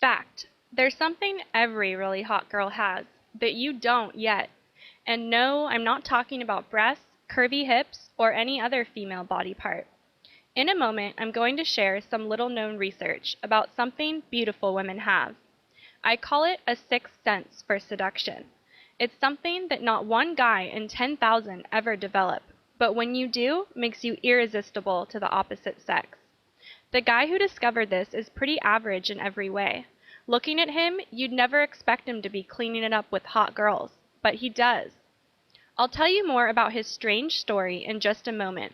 Fact, there's something every really hot girl has, but you don't yet. And no, I'm not talking about breasts, curvy hips, or any other female body part. In a moment, I'm going to share some little-known research about something beautiful women have. I call it a sixth sense for seduction. It's something that not one guy in 10,000 ever develop, but when you do, makes you irresistible to the opposite sex. The guy who discovered this is pretty average in every way. Looking at him, you'd never expect him to be cleaning it up with hot girls, but he does. I'll tell you more about his strange story in just a moment,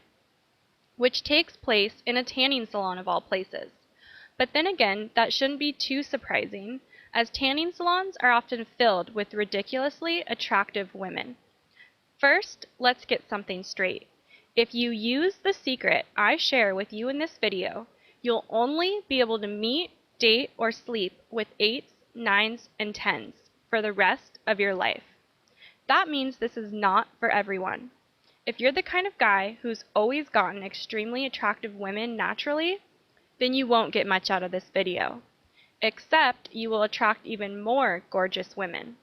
which takes place in a tanning salon of all places. But then again, that shouldn't be too surprising, as tanning salons are often filled with ridiculously attractive women. First, let's get something straight. If you use the secret I share with you in this video, you'll only be able to meet, date, or sleep with 8s, 9s, and 10s for the rest of your life. That means this is not for everyone. If you're the kind of guy who's always gotten extremely attractive women naturally, then you won't get much out of this video. Except you will attract even more gorgeous women.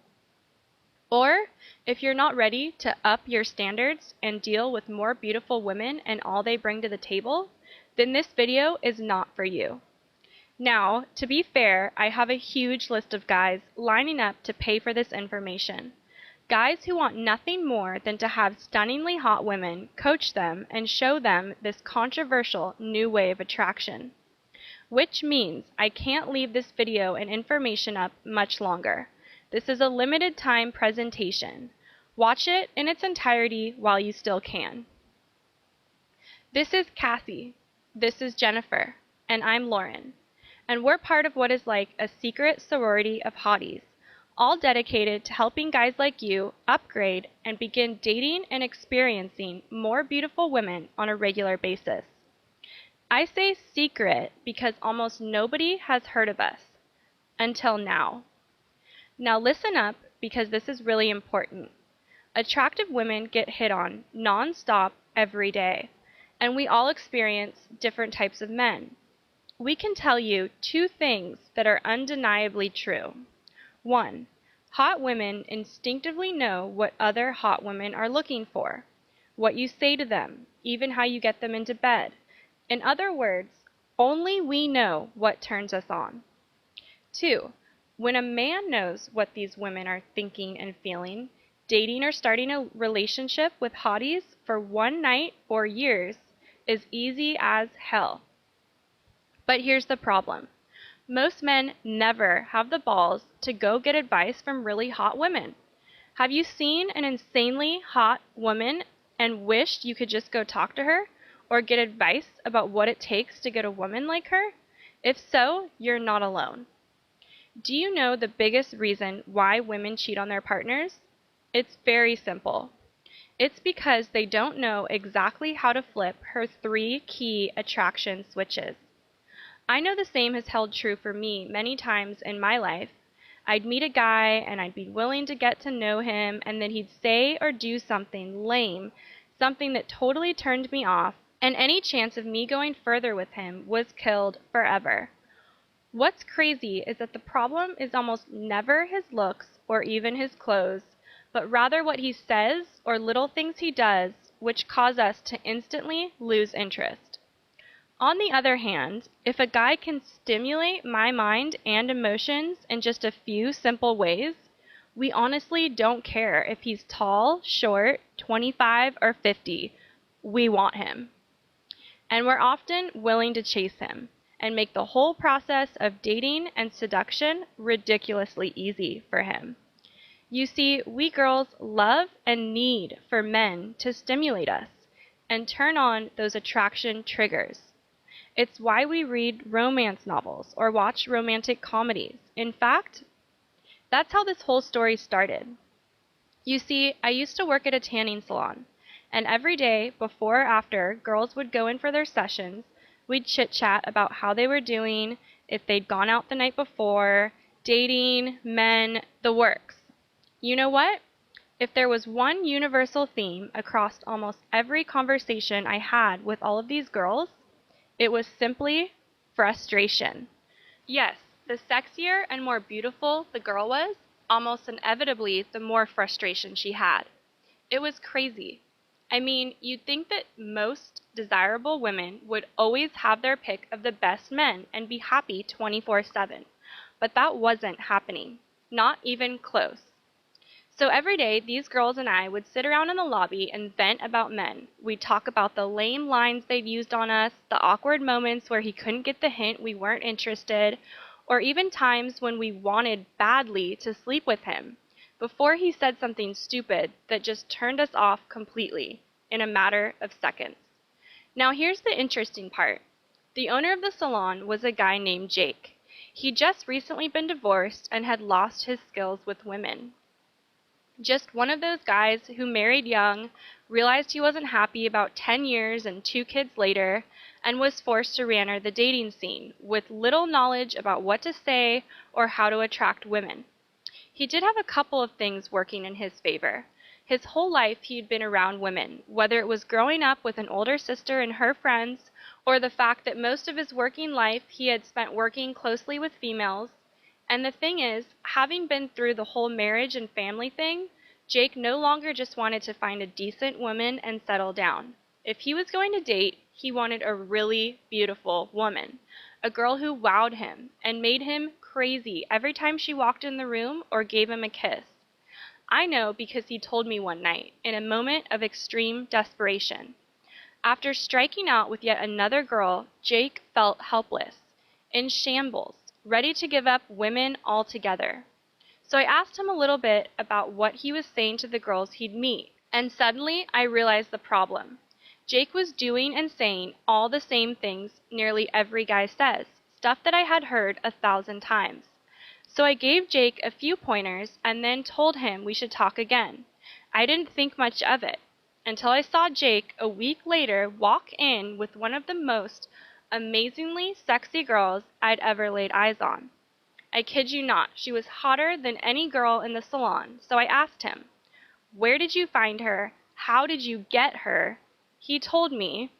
Or, if you're not ready to up your standards and deal with more beautiful women and all they bring to the table, then this video is not for you. Now, to be fair, I have a huge list of guys lining up to pay for this information. Guys who want nothing more than to have stunningly hot women coach them and show them this controversial new way of attraction. Which means I can't leave this video and information up much longer. This is a limited time presentation. Watch it in its entirety while you still can. This is Cassie, this is Jennifer, and I'm Lauren. And we're part of what is like a secret sorority of hotties, all dedicated to helping guys like you upgrade and begin dating and experiencing more beautiful women on a regular basis. I say secret because almost nobody has heard of us. Until now. Now listen up because this is really important. Attractive women get hit on non-stop every day, and we all experience different types of men. We can tell you two things that are undeniably true. 1. Hot women instinctively know what other hot women are looking for, what you say to them, even how you get them into bed. In other words, only we know what turns us on. 2. When a man knows what these women are thinking and feeling, dating or starting a relationship with hotties for one night or years is easy as hell. But here's the problem. Most men never have the balls to go get advice from really hot women. Have you seen an insanely hot woman and wished you could just go talk to her or get advice about what it takes to get a woman like her? If so, you're not alone. Do you know the biggest reason why women cheat on their partners? It's very simple. It's because they don't know exactly how to flip her 3 key attraction switches. I know the same has held true for me many times in my life. I'd meet a guy and I'd be willing to get to know him, and then he'd say or do something lame, something that totally turned me off, and any chance of me going further with him was killed forever. What's crazy is that the problem is almost never his looks or even his clothes, but rather what he says or little things he does, which cause us to instantly lose interest. On the other hand, if a guy can stimulate my mind and emotions in just a few simple ways, we honestly don't care if he's tall, short, 25, or 50. We want him. And we're often willing to chase him and make the whole process of dating and seduction ridiculously easy for him. You see, we girls love and need for men to stimulate us and turn on those attraction triggers. It's why we read romance novels or watch romantic comedies. In fact, that's how this whole story started. You see, I used to work at a tanning salon, and every day, before or after girls would go in for their sessions, we'd chit-chat about how they were doing, if they'd gone out the night before, dating, men, the works. You know what? If there was one universal theme across almost every conversation I had with all of these girls, it was simply frustration. Yes, The sexier and more beautiful the girl was, almost inevitably the more frustration she had. It was crazy. I mean, you'd think that most desirable women would always have their pick of the best men and be happy 24/7, but that wasn't happening. Not even close. So every day, these girls and I would sit around in the lobby and vent about men. We'd talk about the lame lines they'd used on us, the awkward moments where he couldn't get the hint we weren't interested, or even times when we wanted badly to sleep with him, before he said something stupid that just turned us off completely, in a matter of seconds. Now here's the interesting part. The owner of the salon was a guy named Jake. He'd just recently been divorced and had lost his skills with women. Just one of those guys who married young, realized he wasn't happy about 10 years and 2 kids later, and was forced to re-enter the dating scene, with little knowledge about what to say or how to attract women. He did have a couple of things working in his favor. His whole life he'd been around women, whether it was growing up with an older sister and her friends, or the fact that most of his working life he had spent working closely with females. And the thing is, having been through the whole marriage and family thing, Jake no longer just wanted to find a decent woman and settle down. If he was going to date, he wanted a really beautiful woman, a girl who wowed him and made him crazy every time she walked in the room or gave him a kiss. I know because he told me one night, in a moment of extreme desperation. After striking out with yet another girl, Jake felt helpless, in shambles, ready to give up women altogether. So I asked him a little bit about what he was saying to the girls he'd meet, and suddenly I realized the problem. Jake was doing and saying all the same things nearly every guy says, stuff that I had heard 1,000 times. So I gave Jake a few pointers and then told him we should talk again. I didn't think much of it, until I saw Jake a week later walk in with one of the most amazingly sexy girls I'd ever laid eyes on. I kid you not, she was hotter than any girl in the salon, so I asked him, "Where did you find her? How did you get her?" He told me,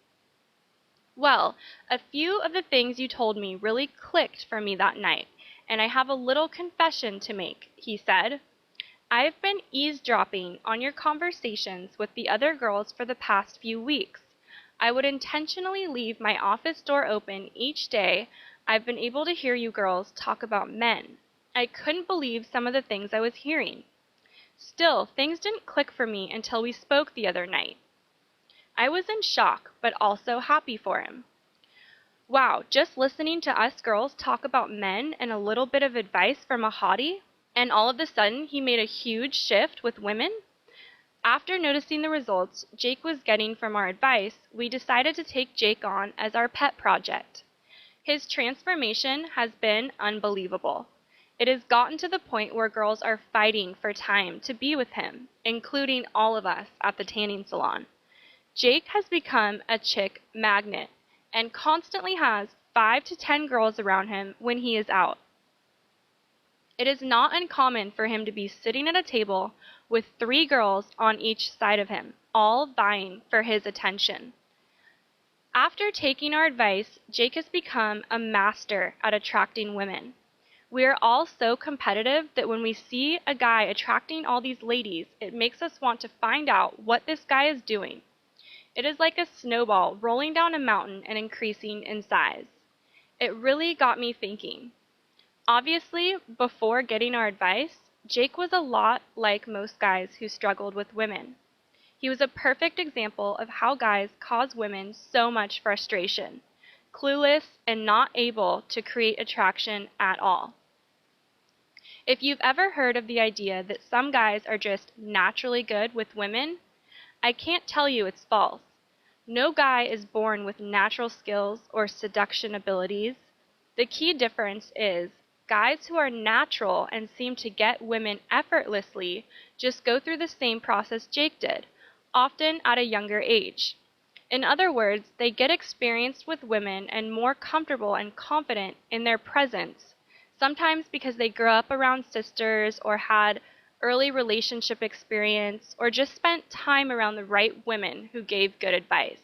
"Well, a few of the things you told me really clicked for me that night, and I have a little confession to make," he said. "I've been eavesdropping on your conversations with the other girls for the past few weeks. I would intentionally leave my office door open each day. I've been able to hear you girls talk about men. I couldn't believe some of the things I was hearing. Still, things didn't click for me until we spoke the other night." I was in shock, but also happy for him. Wow, just listening to us girls talk about men and a little bit of advice from a hottie, and all of a sudden he made a huge shift with women? After noticing the results Jake was getting from our advice, we decided to take Jake on as our pet project. His transformation has been unbelievable. It has gotten to the point where girls are fighting for time to be with him, including all of us at the tanning salon. Jake has become a chick magnet and constantly has 5 to 10 girls around him when he is out. It is not uncommon for him to be sitting at a table with 3 girls on each side of him, all vying for his attention. After taking our advice, Jake has become a master at attracting women. We are all so competitive that when we see a guy attracting all these ladies, it makes us want to find out what this guy is doing. It is like a snowball rolling down a mountain and increasing in size. It really got me thinking. Obviously, before getting our advice, Jake was a lot like most guys who struggled with women. He was a perfect example of how guys cause women so much frustration, clueless and not able to create attraction at all. If you've ever heard of the idea that some guys are just naturally good with women, I can't tell you it's false. No guy is born with natural skills or seduction abilities. The key difference is guys who are natural and seem to get women effortlessly just go through the same process Jake did, often at a younger age. In other words, they get experienced with women and more comfortable and confident in their presence, sometimes because they grew up around sisters or had early relationship experience, or just spent time around the right women who gave good advice.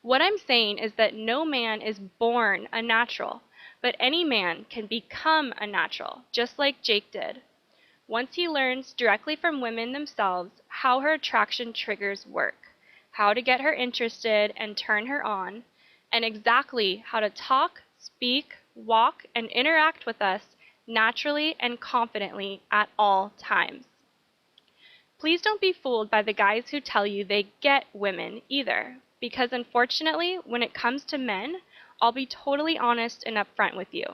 What I'm saying is that no man is born a natural, but any man can become a natural, just like Jake did, once he learns directly from women themselves how her attraction triggers work, how to get her interested and turn her on, and exactly how to talk, speak, walk, and interact with us naturally and confidently at all times. Please don't be fooled by the guys who tell you they get women either, because unfortunately, when it comes to men, I'll be totally honest and upfront with you.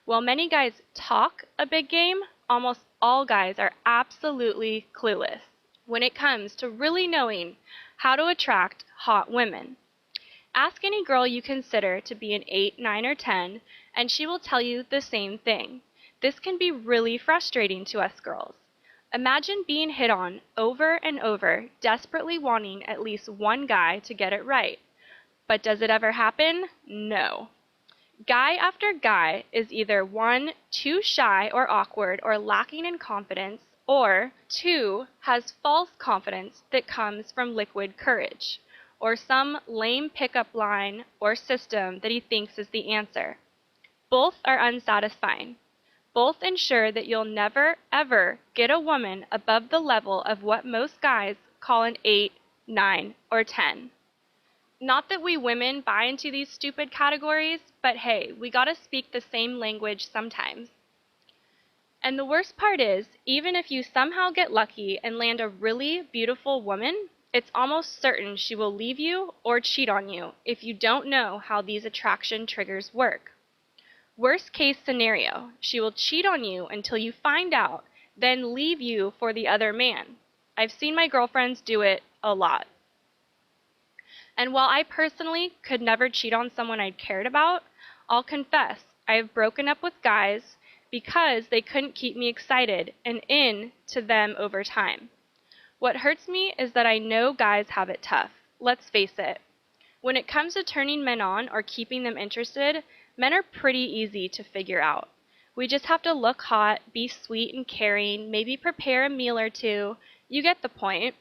While many guys talk a big game, almost all guys are absolutely clueless when it comes to really knowing how to attract hot women. Ask any girl you consider to be an 8, 9, or 10, and she will tell you the same thing. This can be really frustrating to us girls. Imagine being hit on over and over, desperately wanting at least one guy to get it right. But does it ever happen? No. Guy after guy is either 1, too shy or awkward or lacking in confidence, or 2, has false confidence that comes from liquid courage, or some lame pickup line or system that he thinks is the answer. Both are unsatisfying. Both ensure that you'll never, ever get a woman above the level of what most guys call an 8, 9, or 10. Not that we women buy into these stupid categories, but hey, we gotta speak the same language sometimes. And the worst part is, even if you somehow get lucky and land a really beautiful woman, it's almost certain she will leave you or cheat on you if you don't know how these attraction triggers work. Worst case scenario, she will cheat on you until you find out, then leave you for the other man. I've seen my girlfriends do it a lot. And while I personally could never cheat on someone I cared about, I'll confess I have broken up with guys because they couldn't keep me excited and into them over time. What hurts me is that I know guys have it tough. Let's face it. When it comes to turning men on or keeping them interested, men are pretty easy to figure out. We just have to look hot, be sweet and caring, maybe prepare a meal or two. You get the point.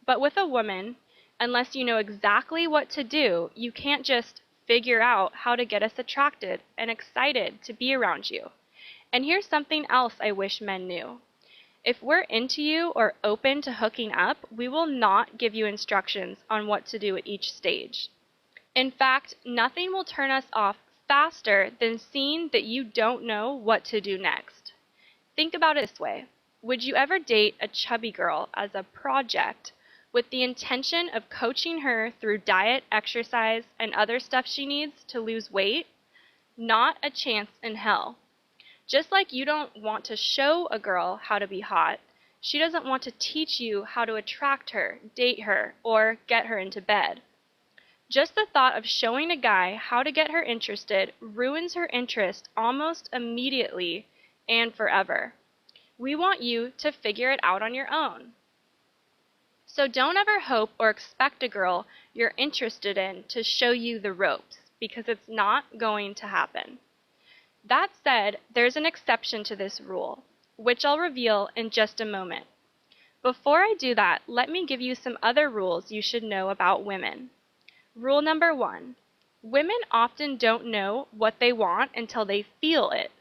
But with a woman, unless you know exactly what to do, you can't just figure out how to get us attracted and excited to be around you. And here's something else I wish men knew. If we're into you or open to hooking up, we will not give you instructions on what to do at each stage. In fact, nothing will turn us off faster than seeing that you don't know what to do next. Think about it this way. Would you ever date a chubby girl as a project with the intention of coaching her through diet, exercise, and other stuff she needs to lose weight? Not a chance in hell. Just like you don't want to show a girl how to be hot, she doesn't want to teach you how to attract her, date her, or get her into bed. Just the thought of showing a guy how to get her interested ruins her interest almost immediately and forever. We want you to figure it out on your own. So don't ever hope or expect a girl you're interested in to show you the ropes, because it's not going to happen. That said, there's an exception to this rule, which I'll reveal in just a moment. Before I do that, let me give you some other rules you should know about women. Rule number 1. Women often don't know what they want until they feel it.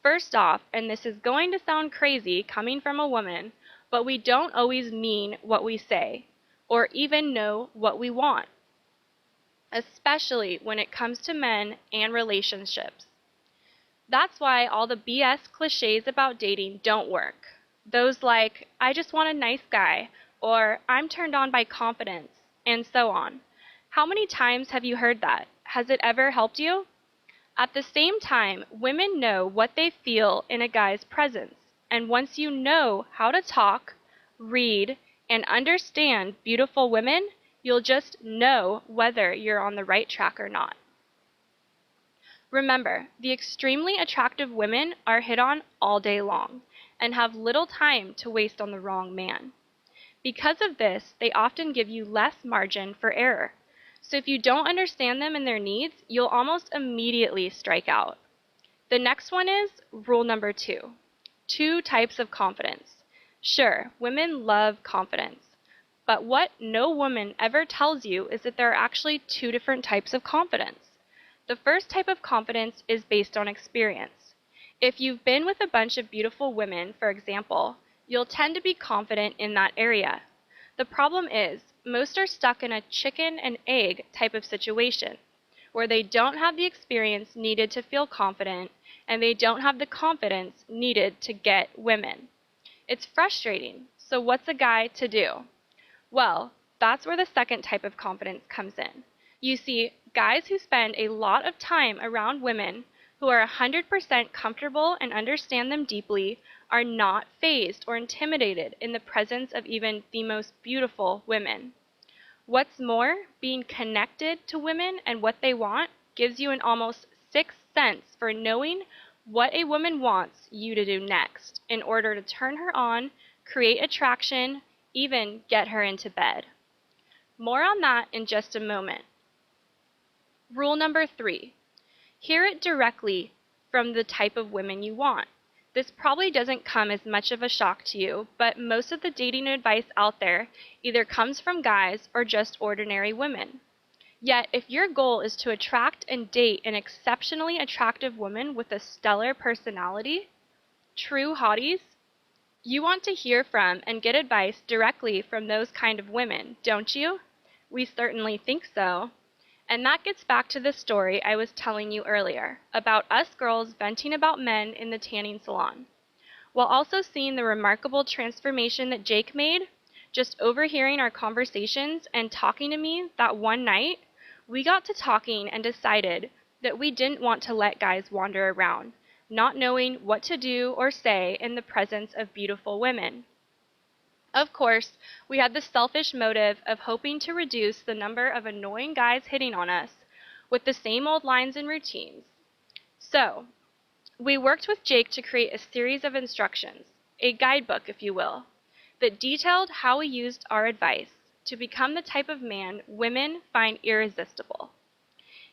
First off, and this is going to sound crazy coming from a woman, but we don't always mean what we say, or even know what we want, especially when it comes to men and relationships. That's why all the BS cliches about dating don't work. Those like, I just want a nice guy, or I'm turned on by confidence, and so on. How many times have you heard that? Has it ever helped you? At the same time, women know what they feel in a guy's presence, and once you know how to talk, read, and understand beautiful women, you'll just know whether you're on the right track or not. Remember, the extremely attractive women are hit on all day long and have little time to waste on the wrong man. Because of this, they often give you less margin for error. So if you don't understand them and their needs, you'll almost immediately strike out. The next one is rule number 2. 2 types of confidence. Sure, women love confidence, but what no woman ever tells you is that there are actually 2 different types of confidence. The first type of confidence is based on experience. If you've been with a bunch of beautiful women, for example, you'll tend to be confident in that area. The problem is, most are stuck in a chicken and egg type of situation, where they don't have the experience needed to feel confident, and they don't have the confidence needed to get women. It's frustrating, so what's a guy to do? Well, that's where the second type of confidence comes in. You see, guys who spend a lot of time around women who are 100% comfortable and understand them deeply are not fazed or intimidated in the presence of even the most beautiful women. What's more, being connected to women and what they want gives you an almost sixth sense for knowing what a woman wants you to do next in order to turn her on, create attraction, even get her into bed. More on that in just a moment. Rule number 3. Hear it directly from the type of women you want. This probably doesn't come as much of a shock to you, but most of the dating advice out there either comes from guys or just ordinary women. Yet, if your goal is to attract and date an exceptionally attractive woman with a stellar personality, true hotties, you want to hear from and get advice directly from those kind of women, don't you? We certainly think so. And that gets back to the story I was telling you earlier about us girls venting about men in the tanning salon. While also seeing the remarkable transformation that Jake made, just overhearing our conversations and talking to me that one night, we got to talking and decided that we didn't want to let guys wander around, not knowing what to do or say in the presence of beautiful women. Of course, we had the selfish motive of hoping to reduce the number of annoying guys hitting on us with the same old lines and routines. So, we worked with Jake to create a series of instructions, a guidebook if you will, that detailed how we used our advice to become the type of man women find irresistible.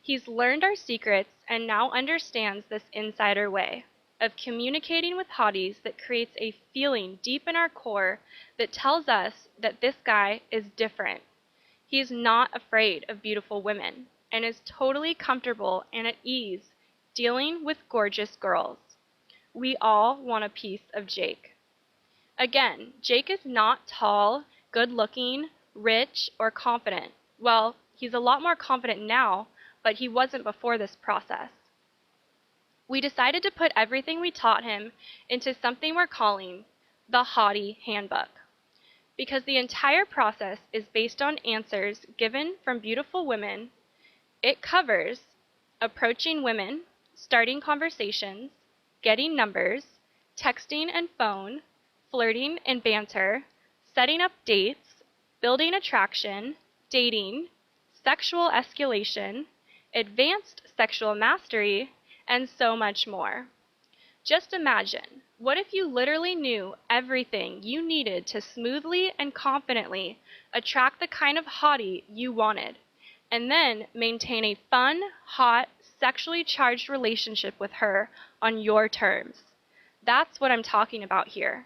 He's learned our secrets and now understands this insider way of communicating with hotties that creates a feeling deep in our core that tells us that this guy is different. He's not afraid of beautiful women and is totally comfortable and at ease dealing with gorgeous girls. We all want a piece of Jake. Again, Jake is not tall, good-looking, rich, or confident. Well, he's a lot more confident now, but he wasn't before this process. We decided to put everything we taught him into something we're calling the Hottie Handbook, because the entire process is based on answers given from beautiful women. It covers approaching women, starting conversations, getting numbers, texting and phone, flirting and banter, setting up dates, building attraction, dating, sexual escalation, advanced sexual mastery, and so much more. Just imagine, what if you literally knew everything you needed to smoothly and confidently attract the kind of hottie you wanted, and then maintain a fun, hot, sexually charged relationship with her on your terms? That's what I'm talking about here,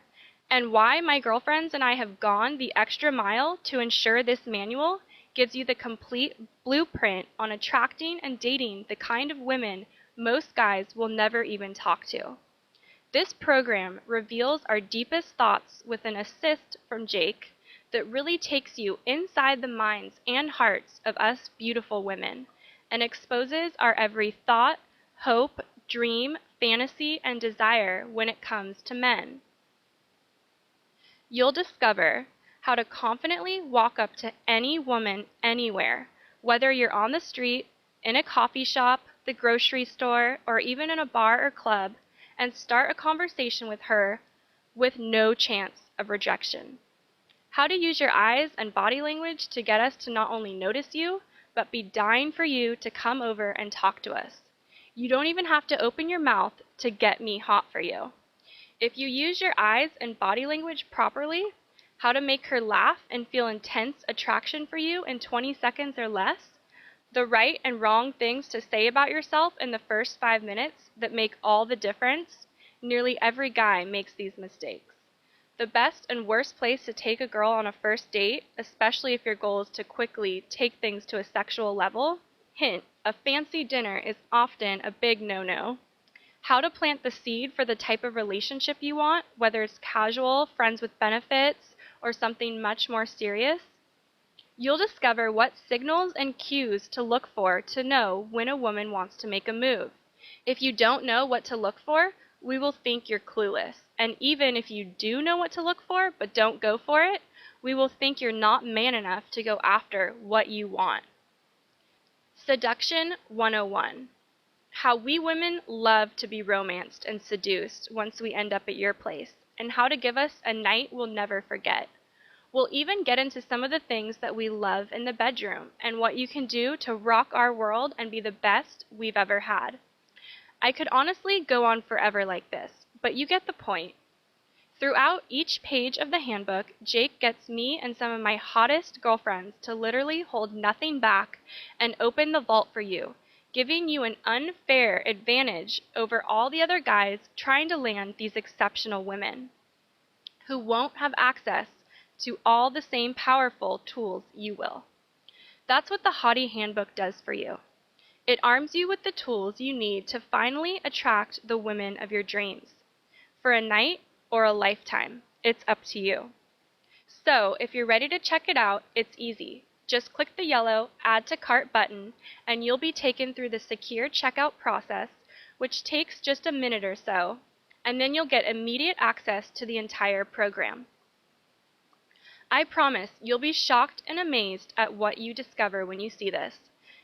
and why my girlfriends and I have gone the extra mile to ensure this manual gives you the complete blueprint on attracting and dating the kind of women most guys will never even talk to. This program reveals our deepest thoughts with an assist from Jake that really takes you inside the minds and hearts of us beautiful women and exposes our every thought, hope, dream, fantasy, and desire when it comes to men. You'll discover how to confidently walk up to any woman anywhere, whether you're on the street, in a coffee shop, the grocery store, or even in a bar or club, and start a conversation with her with no chance of rejection. How to use your eyes and body language to get us to not only notice you, but be dying for you to come over and talk to us. You don't even have to open your mouth to get me hot for you. If you use your eyes and body language properly, how to make her laugh and feel intense attraction for you in 20 seconds or less, the right and wrong things to say about yourself in the first 5 minutes that make all the difference, nearly every guy makes these mistakes. The best and worst place to take a girl on a first date, especially if your goal is to quickly take things to a sexual level, hint, a fancy dinner is often a big no-no. How to plant the seed for the type of relationship you want, whether it's casual, friends with benefits, or something much more serious. You'll discover what signals and cues to look for to know when a woman wants to make a move. If you don't know what to look for, we will think you're clueless. And even if you do know what to look for but don't go for it, we will think you're not man enough to go after what you want. Seduction 101. How we women love to be romanced and seduced once we end up at your place, and how to give us a night we'll never forget. We'll even get into some of the things that we love in the bedroom and what you can do to rock our world and be the best we've ever had. I could honestly go on forever like this, but you get the point. Throughout each page of the handbook, Jake gets me and some of my hottest girlfriends to literally hold nothing back and open the vault for you, giving you an unfair advantage over all the other guys trying to land these exceptional women, who won't have access to all the same powerful tools you will. That's what the Hottie Handbook does for you. It arms you with the tools you need to finally attract the women of your dreams. For a night or a lifetime, it's up to you. So, if you're ready to check it out, it's easy. Just click the yellow Add to Cart button, and you'll be taken through the secure checkout process, which takes just a minute or so, and then you'll get immediate access to the entire program. I promise you'll be shocked and amazed at what you discover when you see this.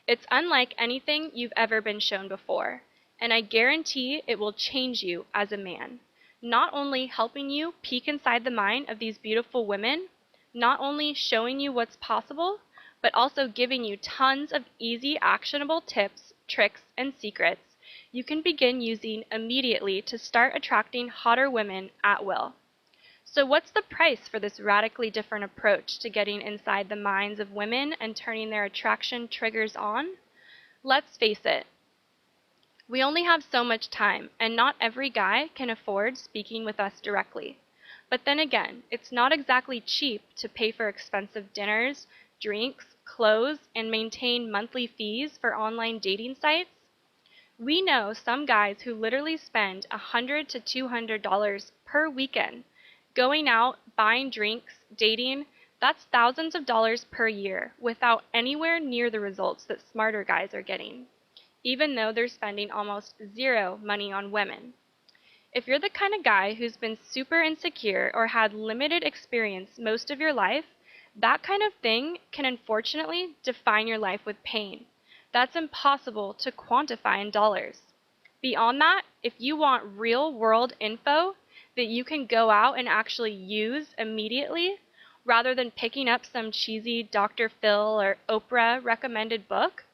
It's unlike anything you've ever been shown before, and I guarantee it will change you as a man. Not only helping you peek inside the mind of these beautiful women, not only showing you what's possible, but also giving you tons of easy, actionable tips, tricks, and secrets you can begin using immediately to start attracting hotter women at will. So what's the price for this radically different approach to getting inside the minds of women and turning their attraction triggers on? Let's face it. We only have so much time, and not every guy can afford speaking with us directly. But then again, it's not exactly cheap to pay for expensive dinners, drinks, clothes, and maintain monthly fees for online dating sites. We know some guys who literally spend $100 to $200 per weekend going out, buying drinks, dating. That's thousands of dollars per year without anywhere near the results that smarter guys are getting, even though they're spending almost zero money on women. If you're the kind of guy who's been super insecure or had limited experience most of your life, that kind of thing can unfortunately define your life with pain. That's impossible to quantify in dollars. Beyond that, if you want real world info that you can go out and actually use immediately, rather than picking up some cheesy Dr. Phil or Oprah recommended book,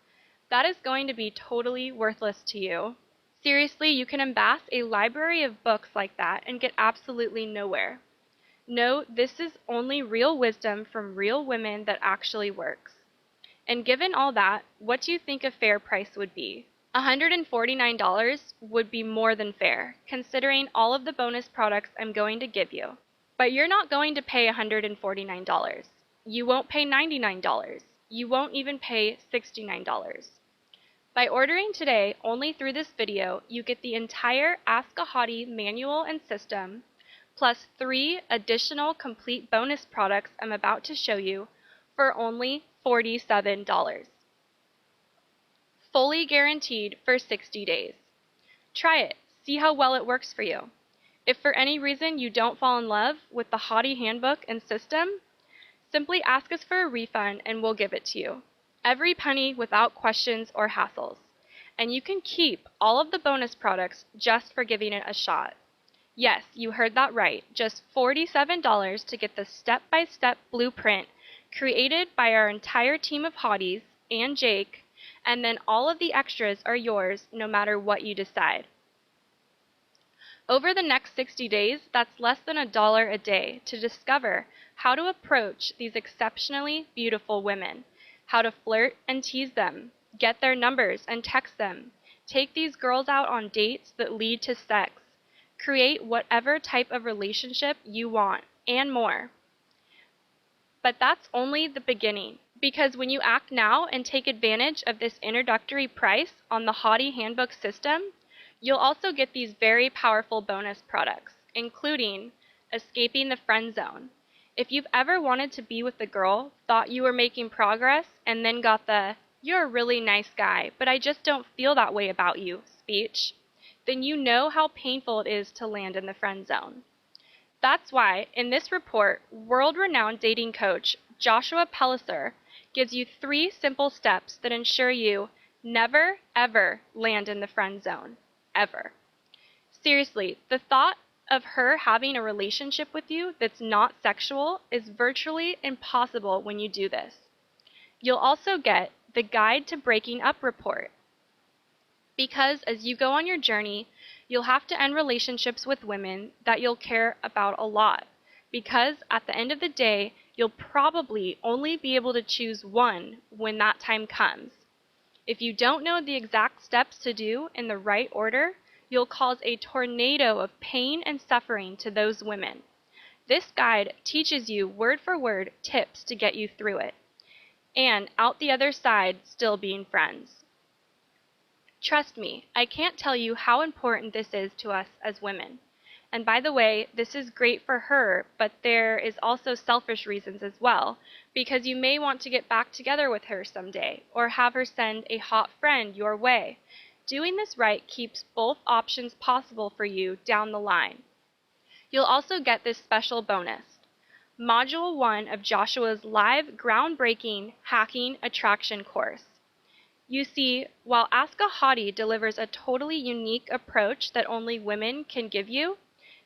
that is going to be totally worthless to you. Seriously, you can amass a library of books like that and get absolutely nowhere. No, this is only real wisdom from real women that actually works. And given all that, what do you think a fair price would be? $149 would be more than fair, considering all of the bonus products I'm going to give you. But you're not going to pay $149. You won't pay $99. You won't even pay $69. By ordering today only through this video, you get the entire Aska Hottie manual and system, plus 3 additional complete bonus products I'm about to show you for only $47. Fully guaranteed for 60 days. Try it. See how well it works for you. If for any reason you don't fall in love with the Hottie handbook and system, simply ask us for a refund and we'll give it to you. Every penny without questions or hassles. And you can keep all of the bonus products just for giving it a shot. Yes, you heard that right. Just $47 to get the step-by-step blueprint created by our entire team of hotties and Jake, and then all of the extras are yours no matter what you decide. Over the next 60 days, that's less than $1 a day to discover how to approach these exceptionally beautiful women, how to flirt and tease them, get their numbers and text them, take these girls out on dates that lead to sex, create whatever type of relationship you want, and more. But that's only the beginning, Because when you act now and take advantage of this introductory price on the Hottie Handbook system, you'll also get these very powerful bonus products, including escaping the friend zone. If you've ever wanted to be with a girl, thought you were making progress, and then got the "you're a really nice guy, but I just don't feel that way about you" speech, then you know how painful it is to land in the friend zone. That's why, in this report, world-renowned dating coach Joshua Pellicer gives you 3 simple steps that ensure you never, ever land in the friend zone. Ever. Seriously, the thought of her having a relationship with you that's not sexual is virtually impossible when you do this. You'll also get the Guide to Breaking Up report. Because as you go on your journey, you'll have to end relationships with women that you'll care about a lot. Because at the end of the day, you'll probably only be able to choose one when that time comes. If you don't know the exact steps to do in the right order, you'll cause a tornado of pain and suffering to those women. This guide teaches you word for word tips to get you through it, and out the other side still being friends. Trust me, I can't tell you how important this is to us as women. And by the way, this is great for her, but there is also selfish reasons as well, because you may want to get back together with her someday, or have her send a hot friend your way. Doing this right keeps both options possible for you down the line. You'll also get this special bonus. Module 1 of Joshua's live groundbreaking hacking attraction course. You see, while Aska Hottie delivers a totally unique approach that only women can give you,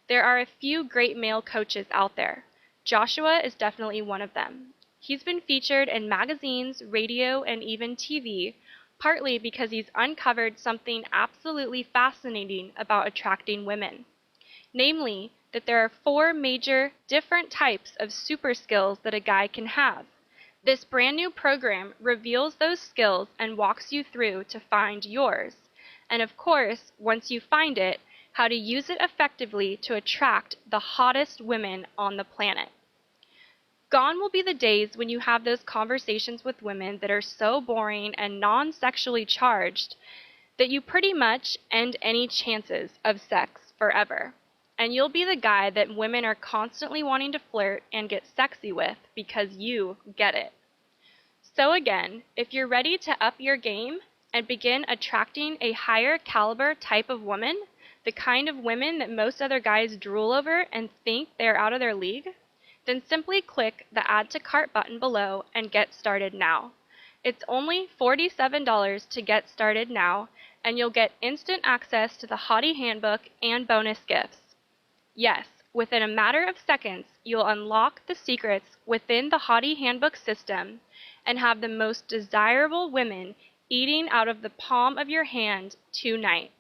there are a few great male coaches out there. Joshua is definitely one of them. He's been featured in magazines, radio, and even TV, partly because he's uncovered something absolutely fascinating about attracting women. Namely, that there are 4 major different types of super skills that a guy can have. This brand new program reveals those skills and walks you through to find yours. And of course, once you find it, how to use it effectively to attract the hottest women on the planet. Gone will be the days when you have those conversations with women that are so boring and non-sexually charged that you pretty much end any chances of sex forever. And you'll be the guy that women are constantly wanting to flirt and get sexy with because you get it. So again, if you're ready to up your game and begin attracting a higher caliber type of woman, the kind of women that most other guys drool over and think they're out of their league, then simply click the Add to Cart button below and get started now. It's only $47 to get started now, and you'll get instant access to the Hottie Handbook and bonus gifts. Yes, within a matter of seconds, you'll unlock the secrets within the Hottie Handbook system and have the most desirable women eating out of the palm of your hand tonight.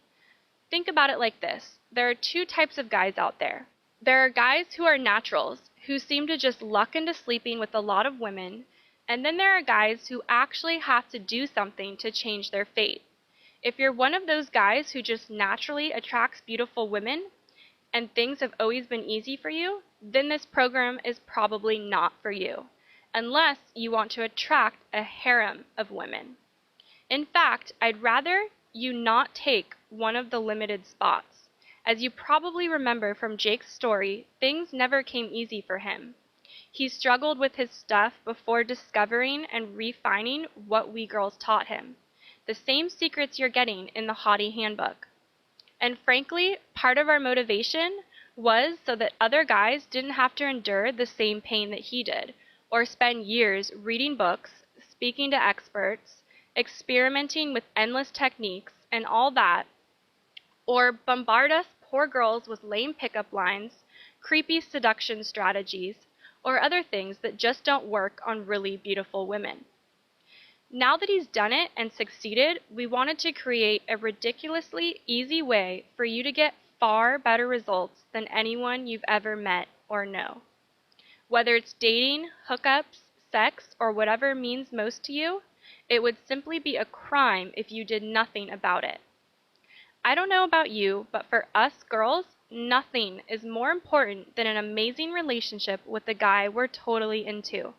Think about it like this. There are 2 types of guys out there. There are guys who are naturals, who seem to just luck into sleeping with a lot of women, and then there are guys who actually have to do something to change their fate. If you're one of those guys who just naturally attracts beautiful women, and things have always been easy for you, then this program is probably not for you, unless you want to attract a harem of women. In fact, I'd rather you not take one of the limited spots. As you probably remember from Jake's story, things never came easy for him. He struggled with his stuff before discovering and refining what we girls taught him. The same secrets you're getting in the Hottie Handbook. And frankly, part of our motivation was so that other guys didn't have to endure the same pain that he did, or spend years reading books, speaking to experts, experimenting with endless techniques, and all that, or bombard us poor girls with lame pickup lines, creepy seduction strategies, or other things that just don't work on really beautiful women. Now that he's done it and succeeded, we wanted to create a ridiculously easy way for you to get far better results than anyone you've ever met or know. Whether it's dating, hookups, sex, or whatever means most to you, it would simply be a crime if you did nothing about it. I don't know about you, but for us girls, nothing is more important than an amazing relationship with the guy we're totally into.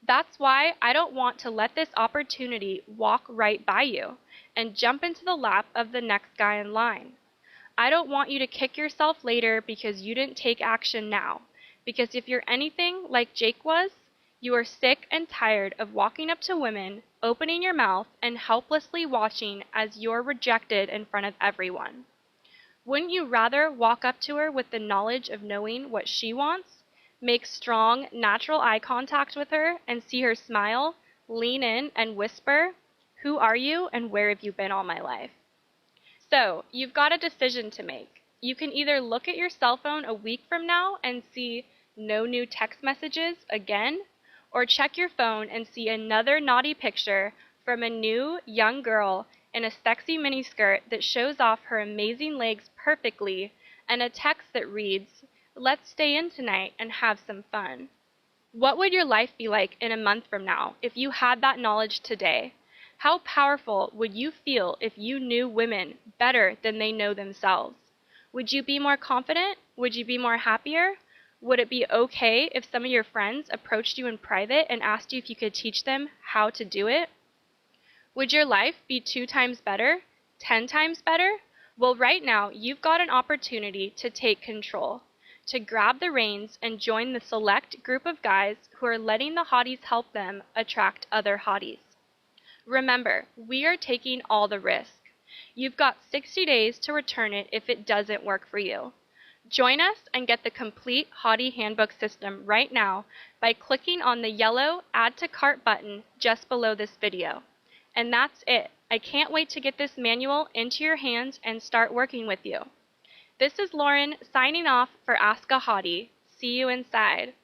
That's why I don't want to let this opportunity walk right by you and jump into the lap of the next guy in line. I don't want you to kick yourself later because you didn't take action now. Because if you're anything like Jake was, you are sick and tired of walking up to women, opening your mouth, and helplessly watching as you're rejected in front of everyone. Wouldn't you rather walk up to her with the knowledge of knowing what she wants, make strong, natural eye contact with her, and see her smile, lean in, and whisper, "Who are you and where have you been all my life?" So, you've got a decision to make. You can either look at your cell phone a week from now and see no new text messages again, or check your phone and see another naughty picture from a new, young girl in a sexy miniskirt that shows off her amazing legs perfectly, and a text that reads, "Let's stay in tonight and have some fun." What would your life be like in a month from now if you had that knowledge today? How powerful would you feel if you knew women better than they know themselves? Would you be more confident? Would you be more happier? Would it be okay if some of your friends approached you in private and asked you if you could teach them how to do it? Would your life be 2 times better? 10 times better? Well, right now, you've got an opportunity to take control, to grab the reins and join the select group of guys who are letting the hotties help them attract other hotties. Remember, we are taking all the risk. You've got 60 days to return it if it doesn't work for you. Join us and get the complete Hottie Handbook system right now by clicking on the yellow Add to Cart button just below this video. And that's it. I can't wait to get this manual into your hands and start working with you. This is Lauren signing off for Aska Hottie. See you inside.